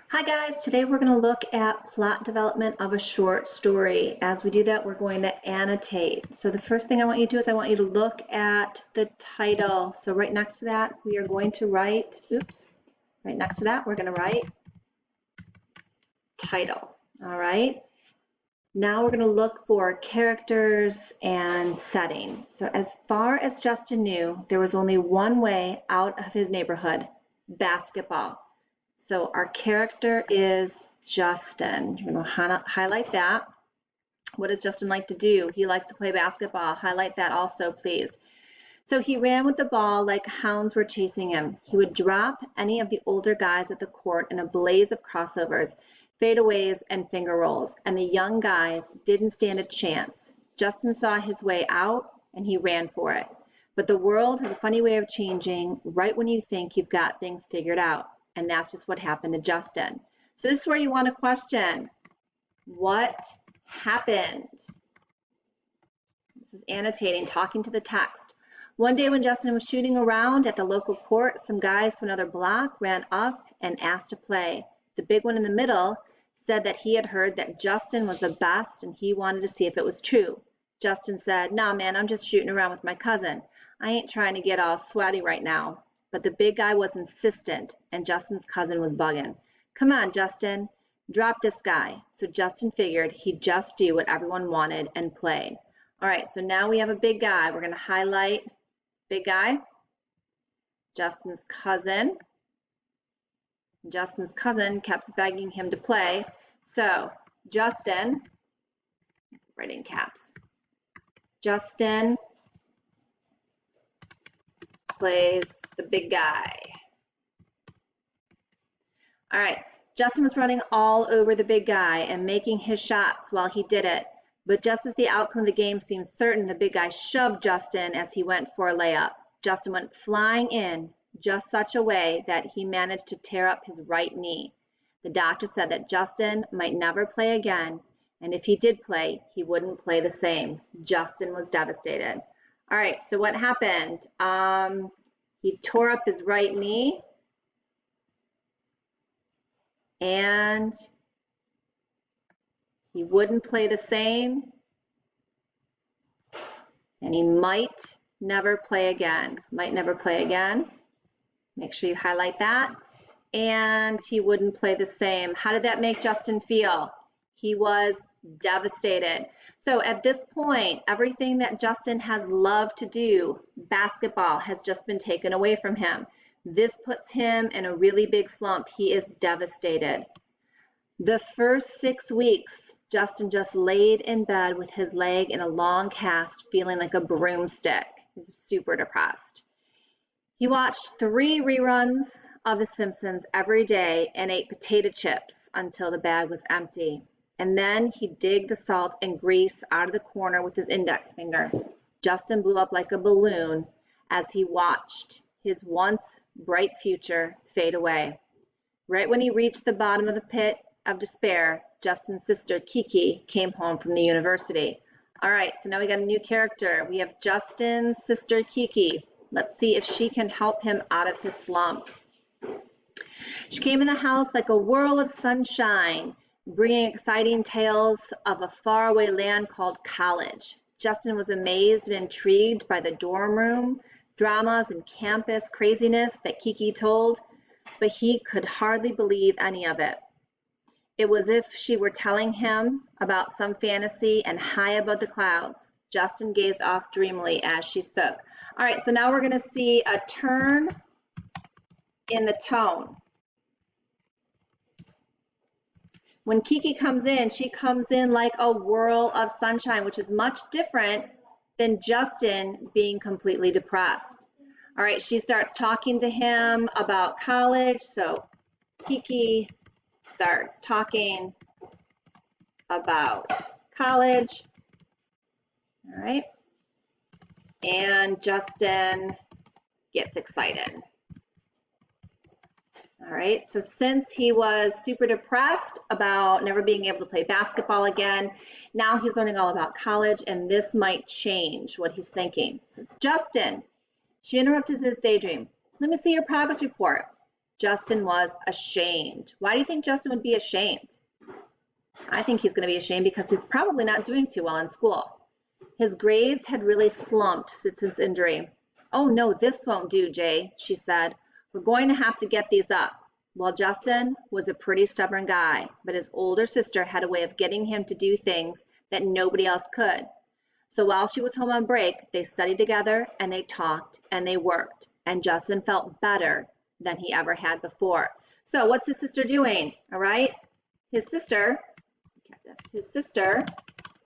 Hi guys, today we're going to look at plot development of a short story. As we do that, we're going to annotate. So the first thing I want you to do is I want you to look at the title. So right next to that, we are going to write, right next to that, we're going to write title. All right. Now we're going to look for characters and setting. So as far as Justin knew, there was only one way out of his neighborhood, basketball. So our character is Justin. You're going to highlight that. What does Justin like to do? He likes to play basketball. Highlight that also, please. So he ran with the ball like hounds were chasing him. He would drop any of the older guys at the court in a blaze of crossovers, fadeaways, and finger rolls, and the young guys didn't stand a chance. Justin saw his way out, and he ran for it. But the world has a funny way of changing right when you think you've got things figured out. And that's just what happened to Justin. So this is where you want to question, what happened? This is annotating, talking to the text. One day when Justin was shooting around at the local court, some guys from another block ran up and asked to play. The big one in the middle said that he had heard that Justin was the best and he wanted to see if it was true. Justin said, "Nah, man, I'm just shooting around with my cousin. I ain't trying to get all sweaty right now." But the big guy was insistent, and Justin's cousin was bugging. "Come on, Justin, drop this guy." So Justin figured he'd just do what everyone wanted and play. All right, so now we have a big guy. We're going to highlight big guy, Justin's cousin. Justin's cousin kept begging him to play. So Justin, right in caps, Justin plays the big guy. All right, Justin was running all over the big guy and making his shots while he did it. But just as the outcome of the game seemed certain, the big guy shoved Justin as he went for a layup. Justin went flying in just such a way that he managed to tear up his right knee. The doctor said that Justin might never play again, and if he did play, he wouldn't play the same. Justin was devastated. All right, so what happened? He tore up his right knee, and he wouldn't play the same, and he might never play again. Might never play again. Make sure you highlight that. And he wouldn't play the same. How did that make Justin feel? He was devastated. So at this point, everything that Justin has loved to do, basketball, has just been taken away from him. This puts him in a really big slump. He is devastated. The first 6 weeks, Justin just laid in bed with his leg in a long cast, feeling like a broomstick. He's super depressed. He watched 3 reruns of The Simpsons every day and ate potato chips until the bag was empty. And then he'd dig the salt and grease out of the corner with his index finger. Justin blew up like a balloon as he watched his once bright future fade away. Right when he reached the bottom of the pit of despair, Justin's sister Kiki came home from the university. All right, so now we got a new character. We have Justin's sister Kiki. Let's see if she can help him out of his slump. She came in the house like a whirl of sunshine, bringing exciting tales of a faraway land called college. Justin was amazed and intrigued by the dorm room dramas and campus craziness that Kiki told, but he could hardly believe any of it. It was as if she were telling him about some fantasy, and high above the clouds, Justin gazed off dreamily as she spoke. All right, so now we're going to see a turn in the tone. When Kiki comes in, she comes in like a whirl of sunshine, which is much different than Justin being completely depressed. All right, she starts talking to him about college. So Kiki starts talking about college. All right. And Justin gets excited. All right, so since he was super depressed about never being able to play basketball again, now he's learning all about college, and this might change what he's thinking. So Justin, she interrupted his daydream. "Let me see your progress report." Justin was ashamed. Why do you think Justin would be ashamed? I think he's going to be ashamed because he's probably not doing too well in school. His grades had really slumped since his injury. "Oh no, this won't do, Jay," she said. "We're going to have to get these up." Well, Justin was a pretty stubborn guy, but his older sister had a way of getting him to do things that nobody else could. So while she was home on break, they studied together and they talked and they worked, and Justin felt better than he ever had before. So what's his sister doing? All right, his sister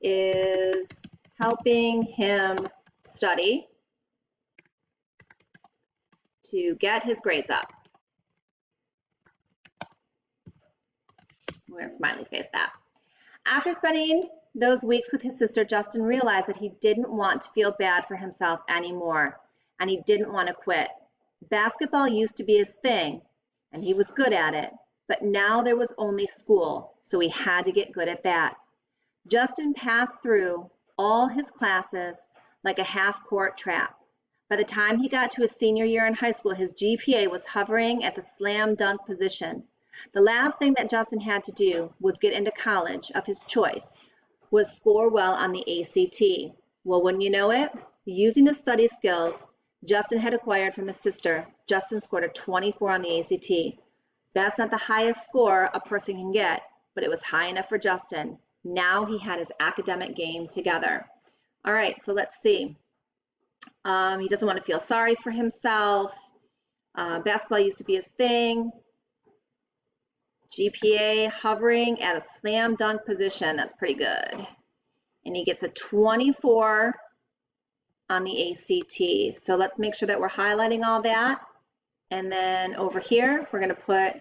is helping him study to get his grades up. We're going to smiley face that. After spending those weeks with his sister, Justin realized that he didn't want to feel bad for himself anymore, and he didn't want to quit. Basketball used to be his thing, and he was good at it, but now there was only school, so he had to get good at that. Justin passed through all his classes like a half-court trap. By the time he got to his senior year in high school, his GPA was hovering at the slam dunk position. The last thing that Justin had to do was get into college of his choice, was score well on the ACT. Well, wouldn't you know it? Using the study skills Justin had acquired from his sister, Justin scored a 24 on the ACT. That's not the highest score a person can get, but it was high enough for Justin. Now he had his academic game together. All right, so let's see. He doesn't want to feel sorry for himself. Basketball used to be his thing. GPA hovering at a slam dunk position. That's pretty good. And he gets a 24 on the ACT. So let's make sure that we're highlighting all that. And then over here, we're going to put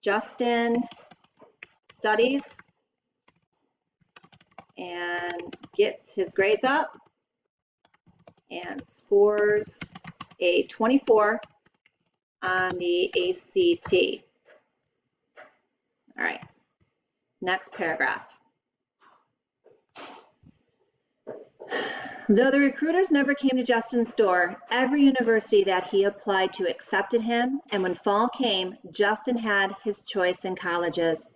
Justin studies and gets his grades up and scores a 24 on the ACT. All right, next paragraph. Though the recruiters never came to Justin's door, every university that he applied to accepted him, and when fall came, Justin had his choice in colleges.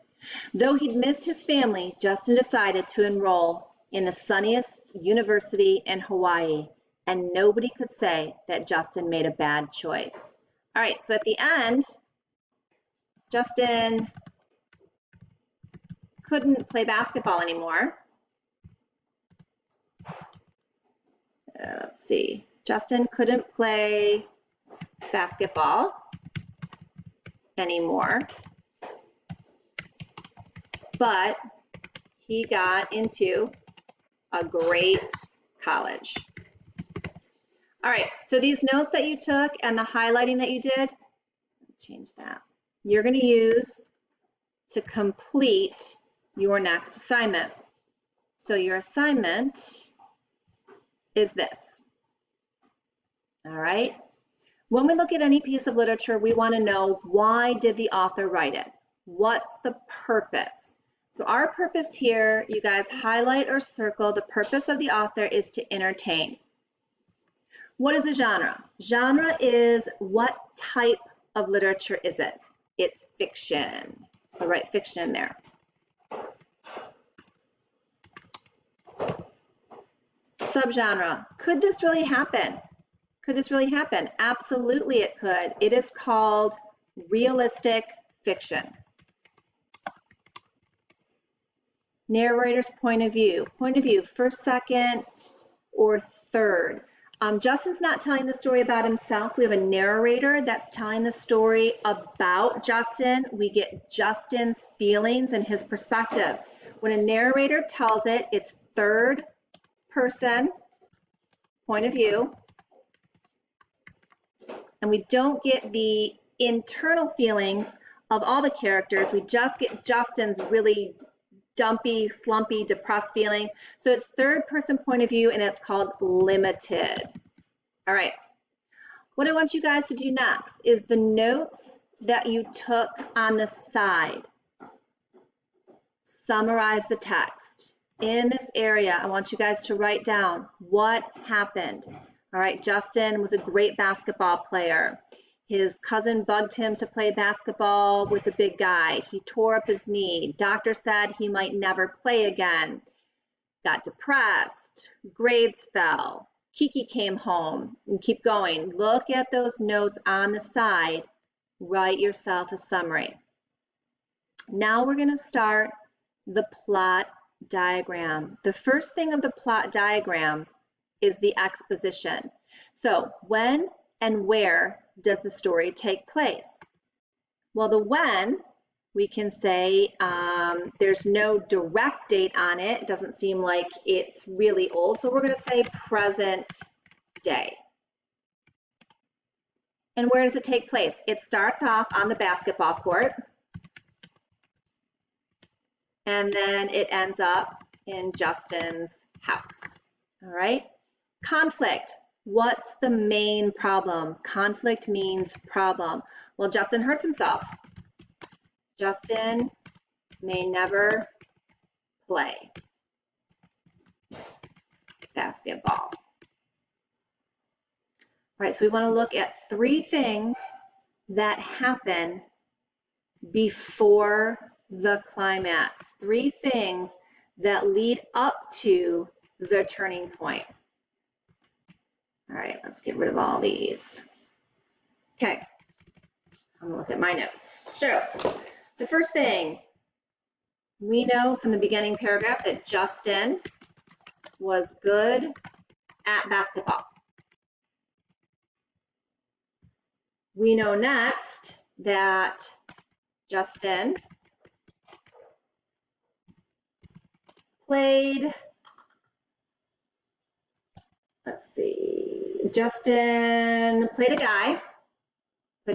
Though he'd missed his family, Justin decided to enroll in the sunniest university in Hawaii, and nobody could say that Justin made a bad choice. All right, so at the end, Justin couldn't play basketball anymore. Let's see. Justin couldn't play basketball anymore, but he got into a great college. All right, so these notes that you took and the highlighting that you did, change that. You're going to use to complete your next assignment. So your assignment is this. All right. When we look at any piece of literature, we want to know, why did the author write it? What's the purpose? So our purpose here, you guys highlight or circle, the purpose of the author is to entertain. What is a genre? Genre is, what type of literature is it? It's fiction. So write fiction in there. Subgenre. Could this really happen? Could this really happen? Absolutely it could. It is called realistic fiction. Narrator's point of view. Point of view, first, second, or third. Justin's not telling the story about himself. We have a narrator that's telling the story about Justin. We get Justin's feelings and his perspective. When a narrator tells it, it's third person point of view. And we don't get the internal feelings of all the characters. We just get Justin's really dumpy, slumpy, depressed feeling. So it's third person point of view, and it's called limited. All right. What I want you guys to do next is the notes that you took on the side. Summarize the text. In this area, I want you guys to write down what happened. All right, Justin was a great basketball player. His cousin bugged him to play basketball with the big guy. He tore up his knee. Doctor said he might never play again. Got depressed. Grades fell. Kiki came home. And keep going. Look at those notes on the side. Write yourself a summary. Now we're going to start the plot diagram. The first thing of the plot diagram is the exposition. So when and where does the story take place? Well, the when, we can say there's no direct date on it. It doesn't seem like it's really old, so we're going to say present day. And where does it take place? It starts off on the basketball court, and then it ends up in Justin's house. All right? Conflict. What's the main problem? Conflict means problem. Well, Justin hurts himself. Justin may never play basketball. All right, so we want to look at 3 things that happen before the climax. 3 things that lead up to the turning point. All right, let's get rid of all these. Okay, I'm gonna look at my notes. So, the first thing, we know from the beginning paragraph that Justin was good at basketball. We know next that Justin played, let's see, Justin played a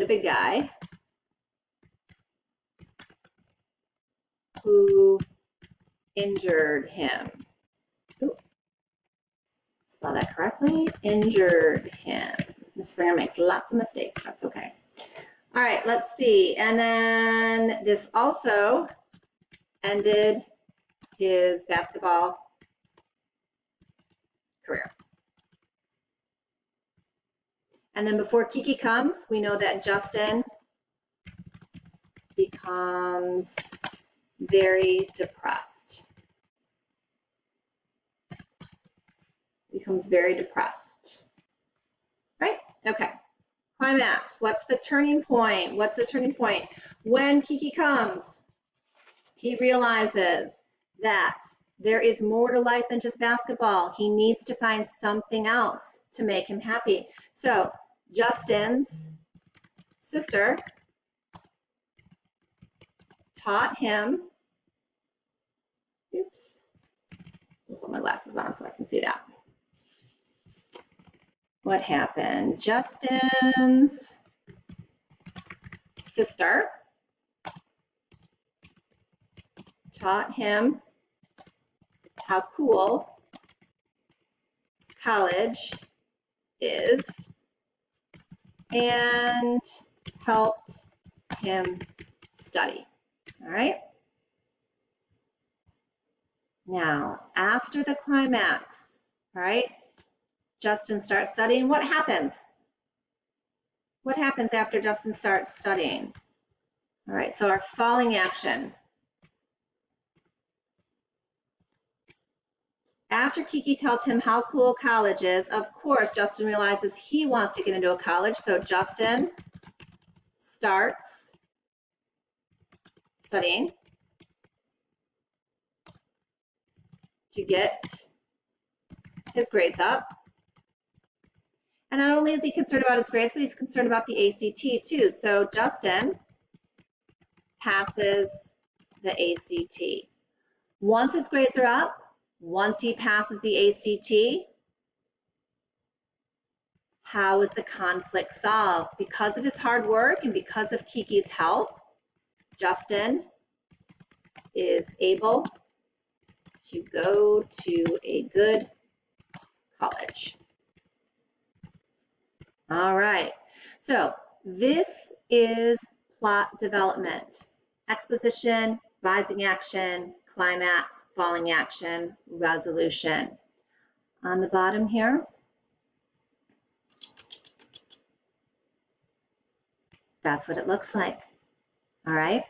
big guy who injured him. Ooh, spell that correctly, injured him. Miss Springer makes lots of mistakes, that's okay. All right, let's see, and then this also ended his basketball career. And then before Kiki comes, we know that Justin becomes very depressed. Becomes very depressed. Right? Okay. Climax. What's the turning point? What's the turning point? When Kiki comes, he realizes that there is more to life than just basketball. He needs to find something else to make him happy. So Justin's sister taught him, oops, I'll put my glasses on so I can see that. What happened? Justin's sister taught him how cool college is and helped him study. All right. Now, after the climax, all right, Justin starts studying. What happens? What happens after Justin starts studying? All right, so our falling action. After Kiki tells him how cool college is, of course, Justin realizes he wants to get into a college, so Justin starts studying to get his grades up. And not only is he concerned about his grades, but he's concerned about the ACT too. So Justin passes the ACT. Once his grades are up, once he passes the ACT, how is the conflict solved? Because of his hard work and because of Kiki's help, Justin is able to go to a good college. All right, so this is plot development. Exposition, rising action, climax, falling action, resolution. On the bottom here, That's what it looks like. All right.